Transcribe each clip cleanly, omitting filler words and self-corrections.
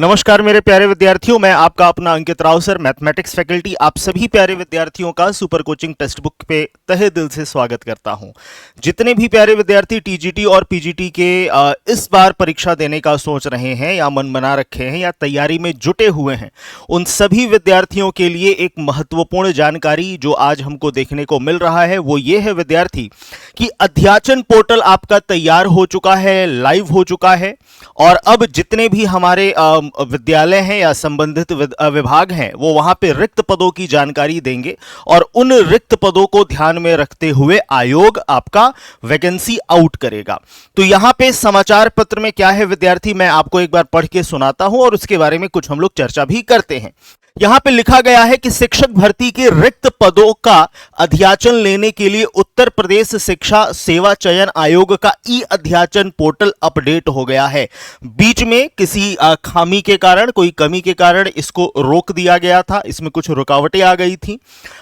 नमस्कार मेरे प्यारे विद्यार्थियों, मैं आपका अपना अंकित राव सर, मैथमेटिक्स फैकल्टी आप सभी प्यारे विद्यार्थियों का सुपर कोचिंग टेक्स्ट बुक पे तहे दिल से स्वागत करता हूं। जितने भी प्यारे विद्यार्थी टीजीटी और पीजीटी के इस बार परीक्षा देने का सोच रहे हैं या मन बना रखे हैं या तैयारी में जुटे हुए हैं, उन सभी विद्यार्थियों के लिए एक महत्वपूर्ण जानकारी जो आज हमको देखने को मिल रहा है वो ये है विद्यार्थी कि अध्याचन पोर्टल आपका तैयार हो चुका है, लाइव हो चुका है और अब जितने भी हमारे विद्यालय हैं या संबंधित विभाग हैं वो वहां पे रिक्त पदों की जानकारी देंगे और उन रिक्त पदों को ध्यान में रखते हुए आयोग आपका वैकेंसी आउट करेगा। तो यहां पे समाचार पत्र में क्या है विद्यार्थी, मैं आपको एक बार पढ़ के सुनाता हूं और उसके बारे में कुछ हम लोग चर्चा भी करते हैं। यहां पे लिखा गया है कि शिक्षक भर्ती के रिक्त पदों का अध्याचन लेने के लिए उत्तर प्रदेश शिक्षा सेवा चयन आयोग का ई अध्याचन पोर्टल अपडेट हो गया है। बीच में किसी खामी के कारण, कोई कमी के कारण इसको रोक दिया गया था, इसमें कुछ रुकावटें आ गई थी।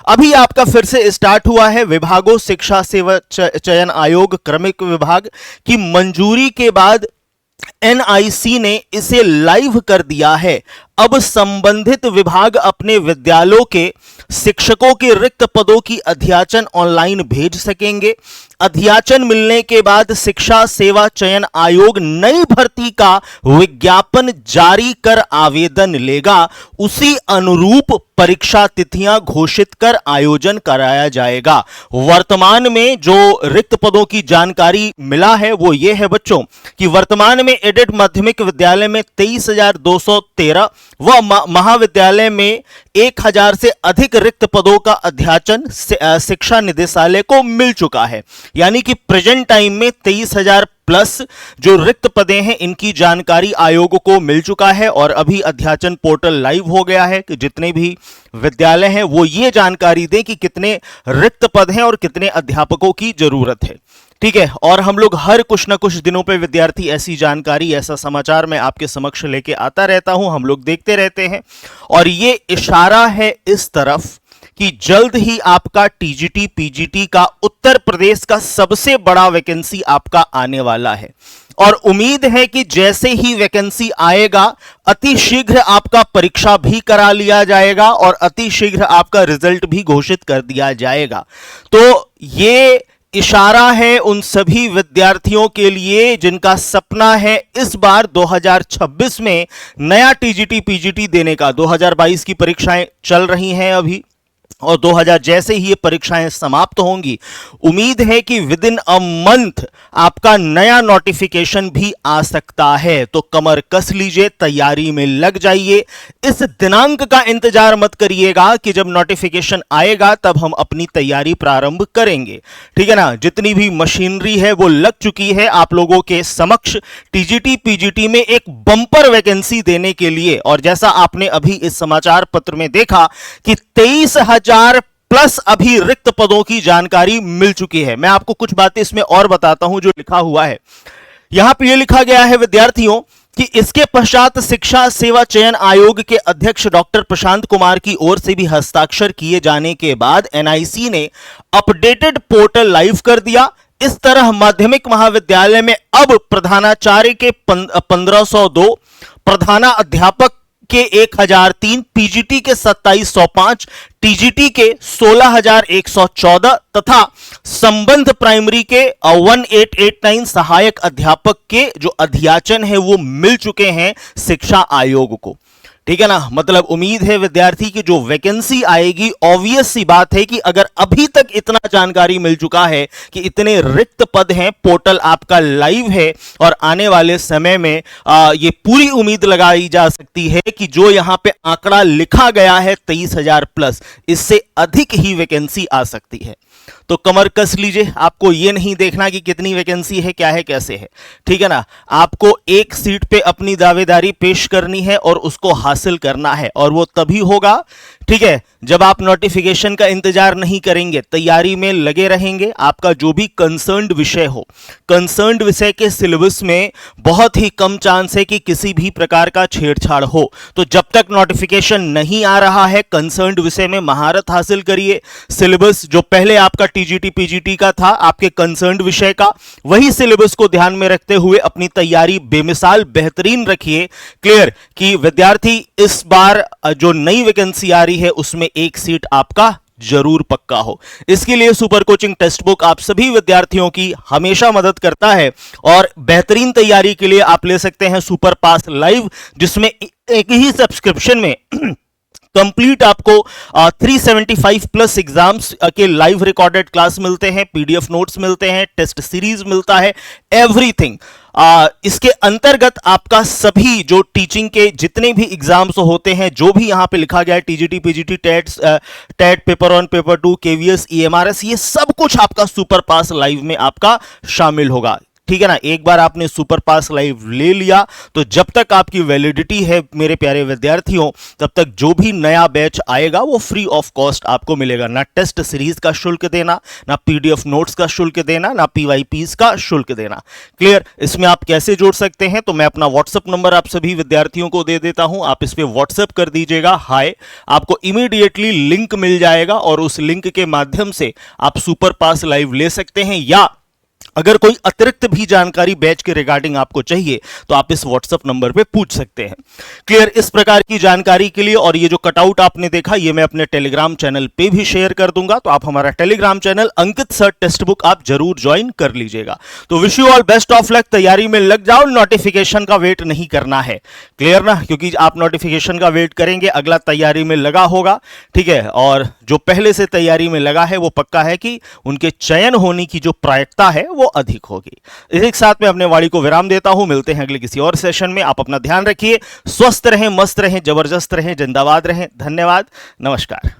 अभी आपका फिर से स्टार्ट हुआ है। विभागों शिक्षा सेवा चयन आयोग क्रमिक विभाग की मंजूरी के बाद एनआईसी ने इसे लाइव कर दिया है। अब संबंधित विभाग अपने विद्यालयों के शिक्षकों के रिक्त पदों की अध्याचन ऑनलाइन भेज सकेंगे। अध्याचन मिलने के बाद शिक्षा सेवा चयन आयोग नई भर्ती का विज्ञापन जारी कर आवेदन लेगा। उसी अनुरूप परीक्षा तिथियां घोषित कर आयोजन कराया जाएगा। वर्तमान में जो रिक्त पदों की जानकारी मिला है वो ये है बच्चों कि वर्तमान में एडेड माध्यमिक विद्यालय में 23,213 व महाविद्यालय में 1,000 से अधिक रिक्त पदों का अध्याचन शिक्षा निदेशालय को मिल चुका है। यानी कि प्रेजेंट टाइम में 23,000 प्लस जो रिक्त पदे हैं इनकी जानकारी आयोग को मिल चुका है और अभी अध्याचन पोर्टल लाइव हो गया है कि जितने भी विद्यालय हैं वो ये जानकारी दें कि कितने रिक्त पद हैं और कितने अध्यापकों की जरूरत है। ठीक है, और हम लोग हर कुछ न कुछ दिनों पे विद्यार्थी ऐसी जानकारी, ऐसा समाचार मैं आपके समक्ष लेके आता रहता हूं, हम लोग देखते रहते हैं और ये इशारा है इस तरफ कि जल्द ही आपका टीजीटी पीजीटी का उत्तर प्रदेश का सबसे बड़ा वैकेंसी आपका आने वाला है और उम्मीद है कि जैसे ही वैकेंसी आएगा अति शीघ्र आपका परीक्षा भी करा लिया जाएगा और अति शीघ्र आपका रिजल्ट भी घोषित कर दिया जाएगा। तो ये इशारा है उन सभी विद्यार्थियों के लिए जिनका सपना है इस बार 2026 में नया टीजीटी पीजीटी देने का। 2022 की परीक्षाएं चल रही हैं अभी और 2000 जैसे ही ये परीक्षाएं समाप्त होंगी, उम्मीद है कि विद इन अ मंथ आपका नया नोटिफिकेशन भी आ सकता है। तो कमर कस लीजिए, तैयारी में लग जाइए। इस दिनांक का इंतजार मत करिएगा कि जब नोटिफिकेशन आएगा तब हम अपनी तैयारी प्रारंभ करेंगे। ठीक है ना, जितनी भी मशीनरी है वो लग चुकी है आप लोगों के समक्ष टीजीटी पीजीटी में एक बम्पर वैकेंसी देने के लिए। और जैसा आपने अभी इस समाचार पत्र में देखा कि 23,000 प्लस अभी रिक्त पदों की जानकारी मिल चुकी है। मैं आपको कुछ बातें इसमें और बताता हूं जो लिखा हुआ है। यहां पर यह लिखा गया है विद्यार्थियों कि इसके पश्चात शिक्षा सेवा चयन आयोग के अध्यक्ष डॉक्टर प्रशांत कुमार की ओर से भी हस्ताक्षर किए जाने के बाद एनआईसी ने अपडेटेड पोर्टल लाइव कर दिया। इस तरह माध्यमिक महाविद्यालय में अब प्रधानाचार्य के 1502, प्रधाना अध्यापक के 1003, पीजीटी के 2705, टीजीटी के 16,114 तथा संबंध प्राइमरी के 1889 सहायक अध्यापक के जो अध्याचन है वो मिल चुके हैं शिक्षा आयोग को। ठीक है ना, मतलब उम्मीद है विद्यार्थी की जो वैकेंसी आएगी, ऑब्वियस सी बात है कि अगर अभी तक इतना जानकारी मिल चुका है कि इतने रिक्त पद हैं, पोर्टल आपका लाइव है और आने वाले समय में ये पूरी उम्मीद लगाई जा सकती है कि जो यहां पे आंकड़ा लिखा गया है 23,000 प्लस, इससे अधिक ही वैकेंसी आ सकती है। तो कमर कस लीजिए, आपको ये नहीं देखना कि कितनी वैकेंसी है, क्या है, कैसे है। ठीक है ना, आपको एक सीट पे अपनी दावेदारी पेश करनी है और उसको हासिल करना है और वो तभी होगा, ठीक है, जब आप नोटिफिकेशन का इंतजार नहीं करेंगे, तैयारी में लगे रहेंगे। आपका जो भी कंसर्न्ड विषय हो, कंसर्न्ड विषय के सिलेबस में बहुत ही कम चांस है कि किसी भी प्रकार का छेड़छाड़ हो। तो जब तक नोटिफिकेशन नहीं आ रहा है, कंसर्न्ड विषय में महारत हासिल करिए। सिलेबस जो पहले आपका टीजीटी पीजीटी का था, आपके कंसर्न्ड विषय का, वही सिलेबस को ध्यान में रखते हुए अपनी तैयारी बेमिसाल बेहतरीन रखिए। क्लियर कि विद्यार्थी इस बार जो नई वैकेंसी आ रही है उसमें एक सीट आपका जरूर पक्का हो। इसके लिए सुपर कोचिंग टेक्स्ट बुक आप सभी विद्यार्थियों की हमेशा मदद करता है और बेहतरीन तैयारी के लिए आप ले सकते हैं सुपर पास लाइव, जिसमें एक ही सब्सक्रिप्शन में कंप्लीट आपको 375 प्लस एग्जाम्स के लाइव रिकॉर्डेड क्लास मिलते हैं, पीडीएफ नोट्स मिलते हैं, टेस्ट सीरीज मिलता है, एवरीथिंग। इसके अंतर्गत आपका सभी जो टीचिंग के जितने भी एग्जाम्स होते हैं, जो भी यहां पे लिखा गया है, TGT PGT TET paper 1 paper 2 KVS EMRS, ये सब कुछ आपका सुपर पास लाइव में आपका शामिल होगा। ठीक है ना। एक बार आपने सुपर पास लाइव ले लिया तो जब तक आपकी वैलिडिटी है मेरे प्यारे विद्यार्थियों, तब तक जो भी नया बैच आएगा वो फ्री ऑफ कॉस्ट आपको मिलेगा। ना टेस्ट सीरीज का शुल्क देना, ना पीडीएफ नोट्स का शुल्क देना, ना पीवाईपीस का शुल्क देना। क्लियर। इसमें आप कैसे जुड़ सकते हैं, तो मैं अपना व्हाट्सएप नंबर आप सभी विद्यार्थियों को दे देता हूं, आप इस पे व्हाट्सएप कर दीजिएगा हाय, आपको इमीडिएटली लिंक मिल जाएगा और उस लिंक के माध्यम से आप सुपर पास लाइव ले सकते हैं। या अगर कोई अतिरिक्त भी जानकारी बैच के रिगार्डिंग आपको चाहिए तो आप इस व्हाट्सएप नंबर पे पूछ सकते हैं। क्लियर। इस प्रकार की जानकारी के लिए, और ये जो कटआउट आपने देखा ये मैं अपने टेलीग्राम चैनल पे भी शेयर कर दूंगा, तो आप हमारा टेलीग्राम चैनल अंकित सर टेक्स्ट बुक आप जरूर ज्वाइन कर लीजिएगा। तो wish you all best of luck, तैयारी में लग जाओ, नोटिफिकेशन का वेट नहीं करना है। क्लियर ना, क्योंकि आप नोटिफिकेशन का वेट करेंगे, अगला तैयारी में लगा होगा। ठीक है। और जो पहले से तैयारी में लगा है वो पक्का है कि उनके चयन होने की जो प्रायिकता है वो अधिक होगी। इसी के साथ में अपने वाणी को विराम देता हूं, मिलते हैं अगले किसी और सेशन में। आप अपना ध्यान रखिए, स्वस्थ रहें, मस्त रहें, जबरदस्त रहें, जिंदाबाद रहें। धन्यवाद, नमस्कार।